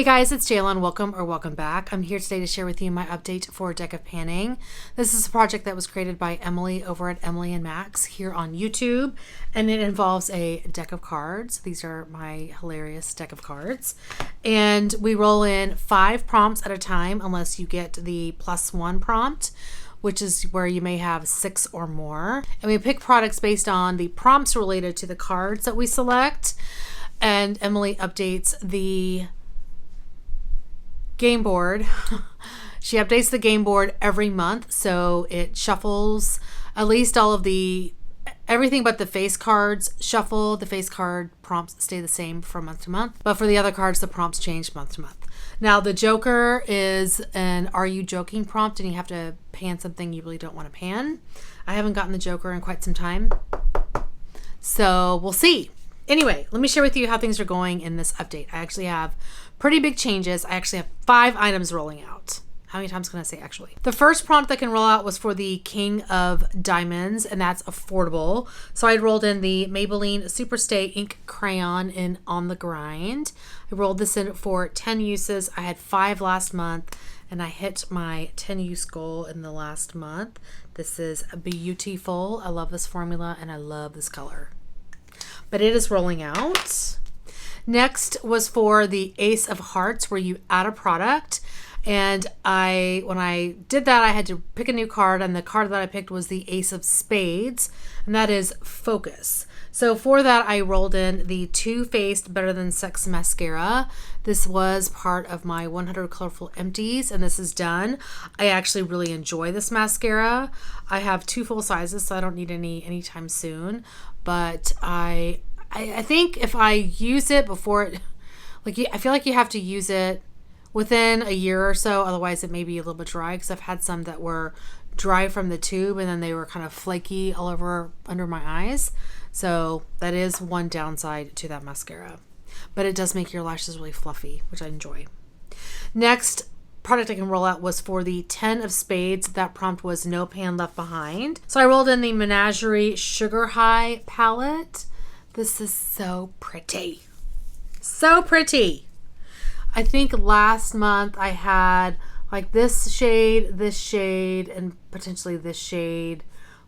Hey guys, it's Jaylon. Welcome back. I'm here today to share with you my update for Deck of Panning. This is a project that was created by Emily over at Emily and Max here on YouTube, and it involves a deck of cards. These are my hilarious deck of cards, and we roll in 5 prompts at a time unless you get the +1 prompt, which is where you may have 6 or more. And we pick products based on the prompts related to the cards that we select, and Emily updates the game board. She updates the game board every month, so it shuffles at least all of everything but the face cards shuffle. The face card prompts stay the same from month to month, but for the other cards, the prompts change month to month. Now, the Joker is an "Are you joking?" prompt, and you have to pan something you really don't want to pan. I haven't gotten the Joker in quite some time, so we'll see. Anyway, let me share with you how things are going in this update. I actually have pretty big changes. I actually have 5 items rolling out. How many times can I say actually? The first prompt that can roll out was for the King of Diamonds, and that's affordable. So I rolled in the Maybelline Superstay Ink Crayon in On the Grind. I rolled this in for 10 uses. I had 5 last month, and I hit my 10 use goal in the last month. This is beautiful. I love this formula, and I love this color. But it is rolling out. Next was for the Ace of Hearts, where you add a product. And when I did that, I had to pick a new card, and the card that I picked was the Ace of Spades, and that is Focus. So for that, I rolled in the Too Faced Better Than Sex mascara. This was part of my 100 Colorful Empties, and this is done. I actually really enjoy this mascara. I have 2 full sizes, so I don't need any anytime soon. But I think if I use it before it, I feel like you have to use it within a year or so, otherwise it may be a little bit dry, because I've had some that were dry from the tube and then they were kind of flaky all over under my eyes. So that is one downside to that mascara, but it does make your lashes really fluffy, which I enjoy. Next product I can roll out was for the 10 of Spades. That prompt was No Pan Left Behind. So I rolled in the Menagerie Sugar High palette. This is so pretty. So pretty. I think last month I had like this shade, and potentially this shade,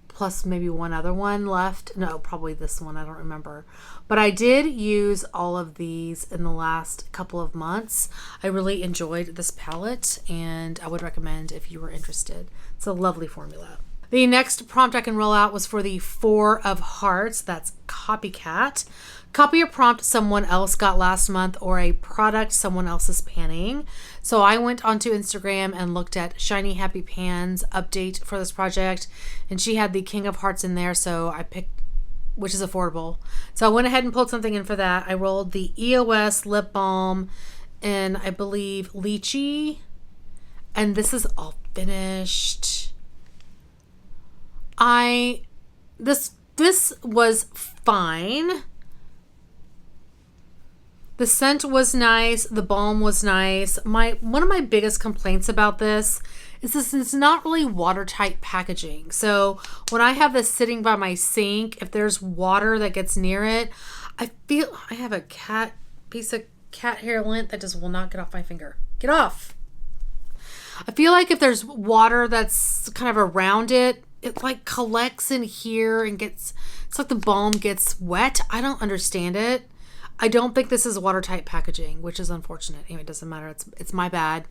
plus maybe one other one left. No, probably this one. I don't remember. But I did use all of these in the last couple of months. I really enjoyed this palette, and I would recommend if you were interested. It's a lovely formula. The next prompt I can roll out was for the 4 of Hearts. That's Copycat. Copy a prompt someone else got last month or a product someone else is panning. So I went onto Instagram and looked at Shiny Happy Pan's update for this project, and she had the King of Hearts in there, so I picked, which is affordable. So I went ahead and pulled something in for that. I rolled the EOS Lip Balm in, I believe, Lychee, and this is all finished. This was fine. The scent was nice. The balm was nice. One of my biggest complaints about this is it's not really watertight packaging. So when I have this sitting by my sink, if there's water that gets near it, I feel I have a piece of cat hair lint that just will not get off my finger. Get off. I feel like if there's water that's kind of around it, it like collects in here and it's like the balm gets wet. I don't understand it. I don't think this is watertight packaging, which is unfortunate. Anyway, it doesn't matter. It's my bad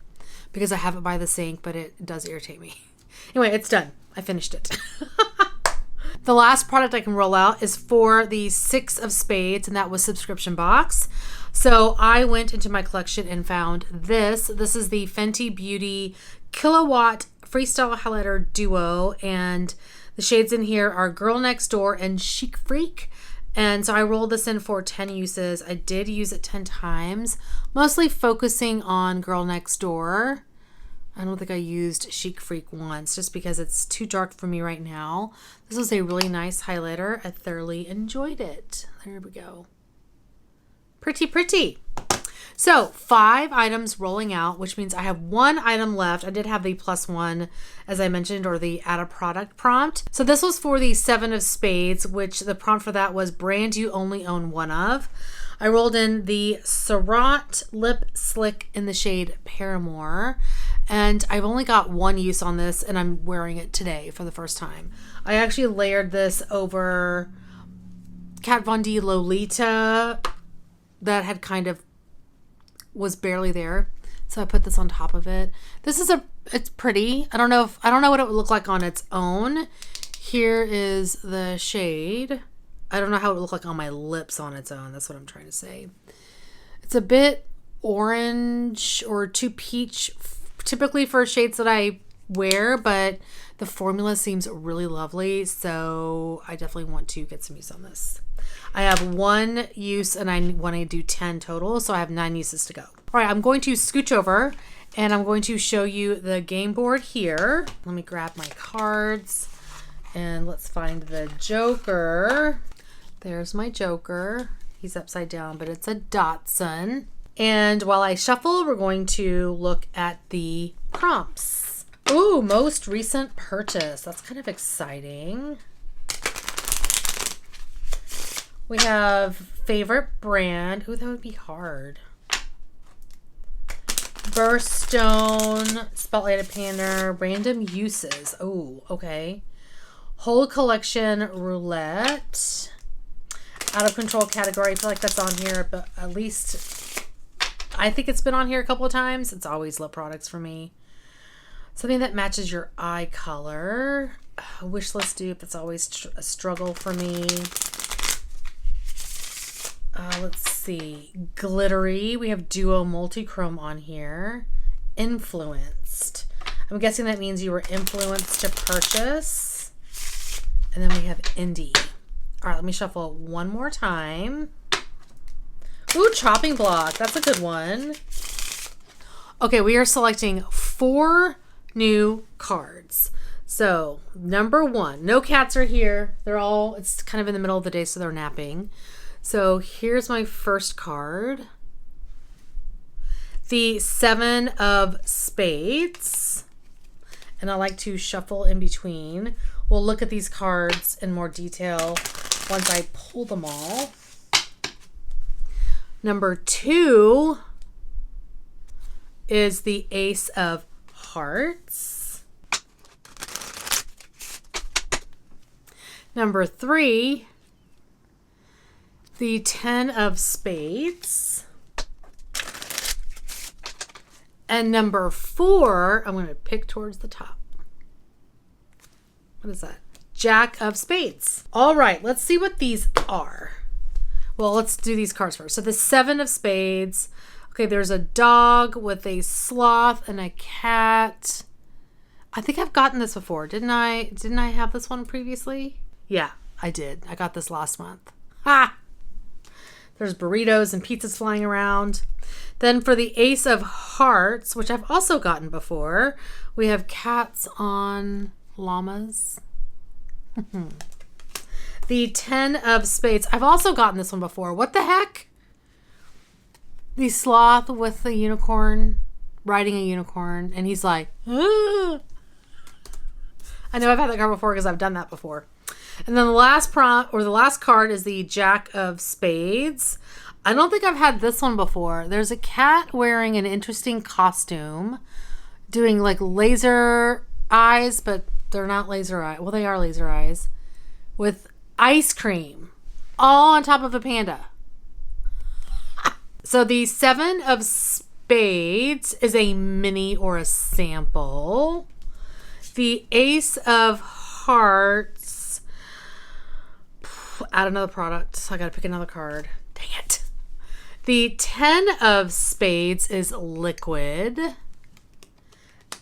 because I have it by the sink, but it does irritate me. Anyway, it's done. I finished it. The last product I can roll out is for the 6 of Spades, and that was Subscription Box. So I went into my collection and found this. This is the Fenty Beauty Killawatt Freestyle Highlighter Duo, and the shades in here are Girl Next Door and Chic Freak. And so I rolled this in for 10 uses. I did use it 10 times, mostly focusing on Girl Next Door. I don't think I used Chic Freak once, just because it's too dark for me right now. This was a really nice highlighter. I thoroughly enjoyed it. There we go. Pretty, pretty. So 5 items rolling out, which means I have 1 item left. I did have the +1, as I mentioned, or the add a product prompt. So this was for the 7 of Spades, which the prompt for that was brand you only own 1 of. I rolled in the Surratt Lip Slick in the shade Paramore. And I've only got one use on this, and I'm wearing it today for the first time. I actually layered this over Kat Von D Lolita that had kind of was barely there. So I put this on top of it. This is it's pretty. I don't know what it would look like on its own. Here is the shade. I don't know how it would look like on my lips on its own. That's what I'm trying to say. It's a bit orange or too peach, typically for shades that I wear, but the formula seems really lovely. So I definitely want to get some use on this. I have one use and I want to do 10 total. So I have 9 uses to go. All right, I'm going to scooch over and I'm going to show you the game board here. Let me grab my cards and let's find the Joker. There's my Joker. He's upside down, but it's a Dachshund. And while I shuffle, we're going to look at the prompts. Ooh, most recent purchase. That's kind of exciting. We have favorite brand. Ooh, that would be hard. Birthstone, Spotlighted Pander, random uses. Oh, okay. Whole collection roulette. Out of control category. I feel like that's on here, but at least I think it's been on here a couple of times. It's always lip products for me. Something that matches your eye color. A wish list dupe. That's always a struggle for me. Let's see. Glittery. We have Duo Multichrome on here. Influenced. I'm guessing that means you were influenced to purchase. And then we have Indie. All right, let me shuffle one more time. Ooh, Chopping Block. That's a good one. Okay, we are selecting 4 new cards. So, number 1. No cats are here. It's kind of in the middle of the day, so they're napping. So here's my first card. The 7 of Spades. And I like to shuffle in between. We'll look at these cards in more detail once I pull them all. Number 2 is the Ace of Hearts. Number 3, the 10 of Spades. And number 4, I'm going to pick towards the top. What is that? Jack of Spades. All right, let's see what these are. Well, let's do these cards first. So the 7 of Spades. Okay, there's a dog with a sloth and a cat. I think I've gotten this before. Didn't I have this one previously? Yeah, I did. I got this last month. Ha! There's burritos and pizzas flying around. Then for the Ace of Hearts, which I've also gotten before, we have cats on llamas. The 10 of Spades. I've also gotten this one before. What the heck? The sloth with the unicorn, riding a unicorn, and he's like, ah. I know I've had that card before because I've done that before. And then the last prompt, or the last card, is the Jack of Spades. I don't think I've had this one before. There's a cat wearing an interesting costume, doing like laser eyes, but they're not laser eyes. Well, they are laser eyes, with ice cream all on top of a panda. So the 7 of Spades is a mini or a sample. The Ace of Hearts, add another product. So I got to pick another card. Dang it. The 10 of Spades is liquid.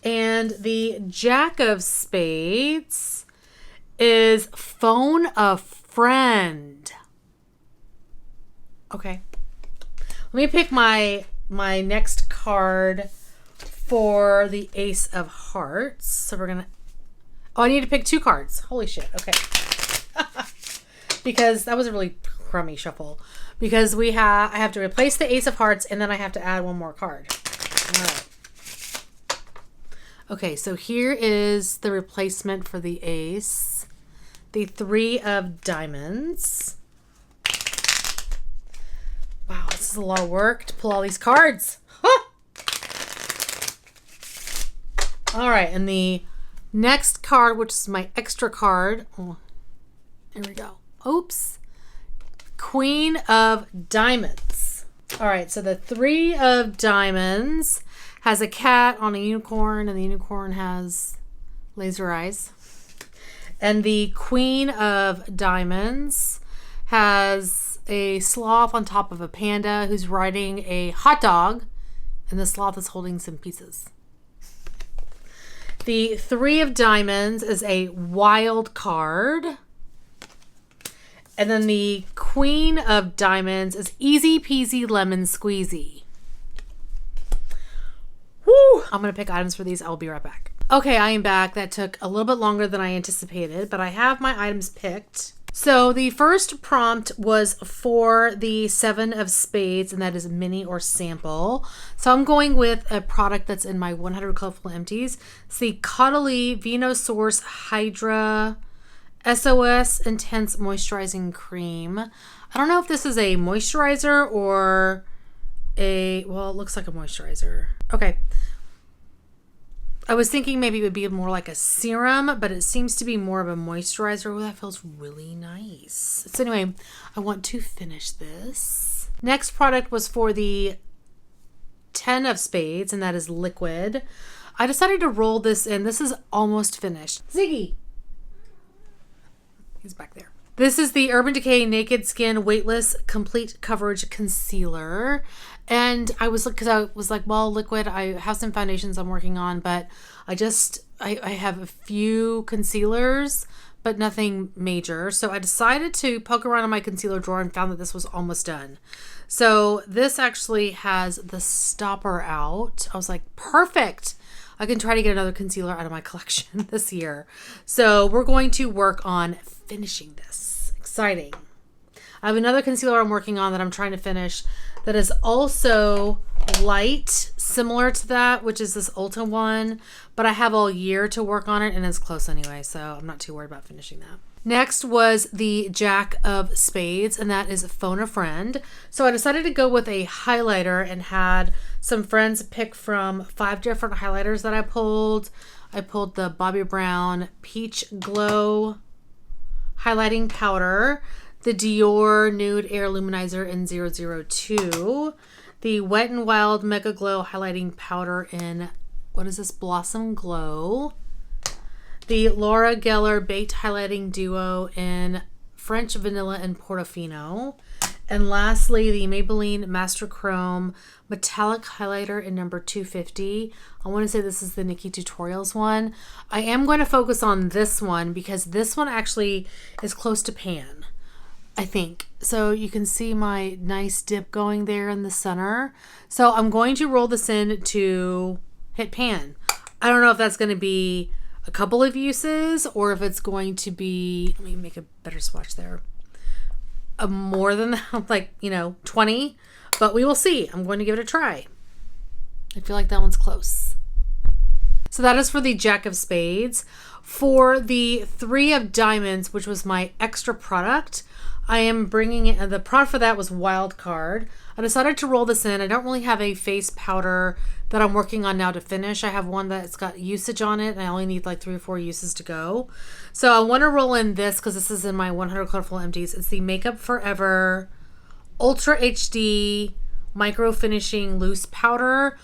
And the Jack of Spades is phone a friend. Okay. Let me pick my next card for the Ace of Hearts. So we're gonna. Oh, I need to pick 2 cards. Holy shit. Okay. Because that was a really crummy shuffle. Because I have to replace the Ace of Hearts and then I have to add one more card. All right. Okay, so here is the replacement for the Ace. The 3 of Diamonds. Wow, this is a lot of work to pull all these cards. Huh. All right, and the next card, which is my extra card. Oh, here we go. Oops. Queen of Diamonds. All right, so the Three of Diamonds has a cat on a unicorn, and the unicorn has laser eyes. And the Queen of Diamonds has a sloth on top of a panda who's riding a hot dog, and the sloth is holding some pieces. The Three of Diamonds is a wild card. And then the Queen of Diamonds is easy peasy lemon squeezy. Woo! I'm going to pick items for these. I'll be right back. Okay, I am back. That took a little bit longer than I anticipated, but I have my items picked. So the first prompt was for the Seven of Spades, and that is mini or sample. So I'm going with a product that's in my 100 Colorful Empties. It's the Caudalie Venosource Hydra SOS Intense Moisturizing Cream. I don't know if this is a moisturizer or well, it looks like a moisturizer. Okay. I was thinking maybe it would be more like a serum, but it seems to be more of a moisturizer. Oh, that feels really nice. So anyway, I want to finish this. Next product was for the 10 of Spades, and that is liquid. I decided to roll this in. This is almost finished. Ziggy. He's back there. This is the Urban Decay Naked Skin Weightless Complete Coverage Concealer. And I was like, well, liquid, I have some foundations I'm working on, but I have a few concealers, but nothing major. So I decided to poke around in my concealer drawer and found that this was almost done. So this actually has the stopper out. I was like, perfect. I can try to get another concealer out of my collection this year. So we're going to work on finishing this. Exciting. I have another concealer I'm working on that I'm trying to finish that is also light, similar to that, which is this Ulta one, but I have all year to work on it and it's close anyway, so I'm not too worried about finishing that. Next was the Jack of Spades, and that is Phone a Friend. So I decided to go with a highlighter and had some friends pick from 5 different highlighters that I pulled. I pulled the Bobbi Brown Peach Glow highlighting powder, the Dior Nude Air Luminizer in 002, the Wet n Wild Mega Glow highlighting powder in, what is this, Blossom Glow, the Laura Geller Baked Highlighting Duo in French Vanilla and Portofino, and lastly, the Maybelline Master Chrome Metallic Highlighter in number 250. I want to say this is the Nikkie Tutorials one. I am going to focus on this one because this one actually is close to pan, I think. So you can see my nice dip going there in the center. So I'm going to roll this in to hit pan. I don't know if that's going to be a couple of uses or if it's going to be, let me make a better swatch there, more than that, like, 20, but we will see. I'm going to give it a try. I feel like that one's close. So that is for the Jack of Spades. For the Three of Diamonds, which was my extra product, I am bringing in, the product for that was Wild Card. I decided to roll this in. I don't really have a face powder that I'm working on now to finish. I have one that's got usage on it, and I only need like 3 or 4 uses to go. So I want to roll in this because this is in my 100 Colorful Empties. It's the Makeup Forever Ultra HD Micro Finishing Loose Powder.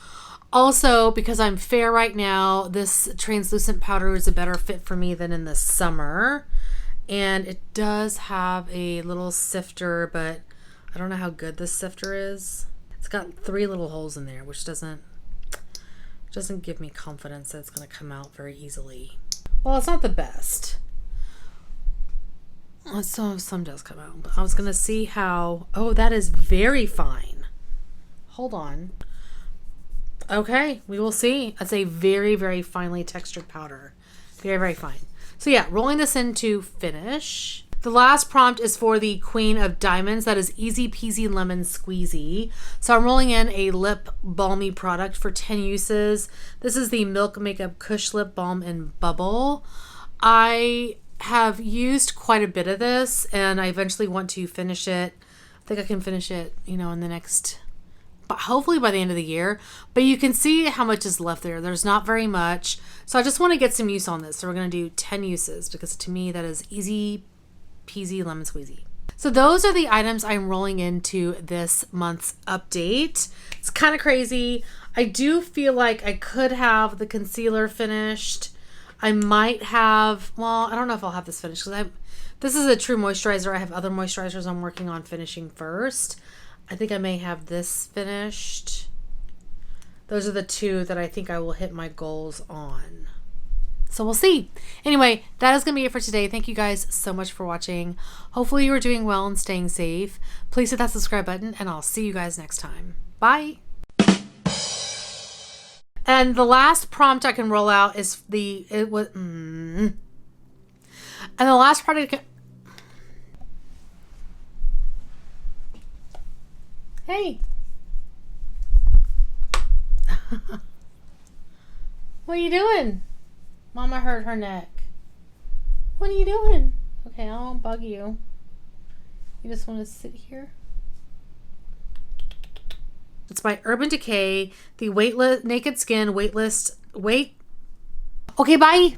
Also, because I'm fair right now, this translucent powder is a better fit for me than in the summer. And it does have a little sifter, but I don't know how good this sifter is. It's got 3 little holes in there, which doesn't give me confidence that it's going to come out very easily. Well, it's not the best. Some does come out, but I was going to see how... Oh, that is very fine. Hold on. Okay, we will see. That's a very, very finely textured powder. Very, very fine. So yeah, rolling this in to finish. The last prompt is for the Queen of Diamonds. That is Easy Peasy Lemon Squeezy. So I'm rolling in a lip balmy product for 10 uses. This is the Milk Makeup Kush Lip Balm in Bubble. I have used quite a bit of this and I eventually want to finish it. think I can finish it, you know, in the next, but hopefully by the end of the year. But you can see how much is left there. There's not very much. So I just want to get some use on this. So we're going to do 10 uses because to me that is easy peasy lemon squeezy. So those are the items I'm rolling into this month's update. It's kind of crazy. I do feel like I could have the concealer finished. I might have, well, I don't know if I'll have this finished because this is a true moisturizer. I have other moisturizers I'm working on finishing first. I think I may have this finished. Those are the two that I think I will hit my goals on. So we'll see. Anyway, that is going to be it for today. Thank you guys so much for watching. Hopefully you are doing well and staying safe. Please hit that subscribe button and I'll see you guys next time. Bye. And the last prompt I can roll out is and the last part I can, hey. What are you doing? Mama hurt her neck. What are you doing? Okay, I won't bug you. You just want to sit here? It's by Urban Decay, the Naked Skin Weightless. Okay, bye.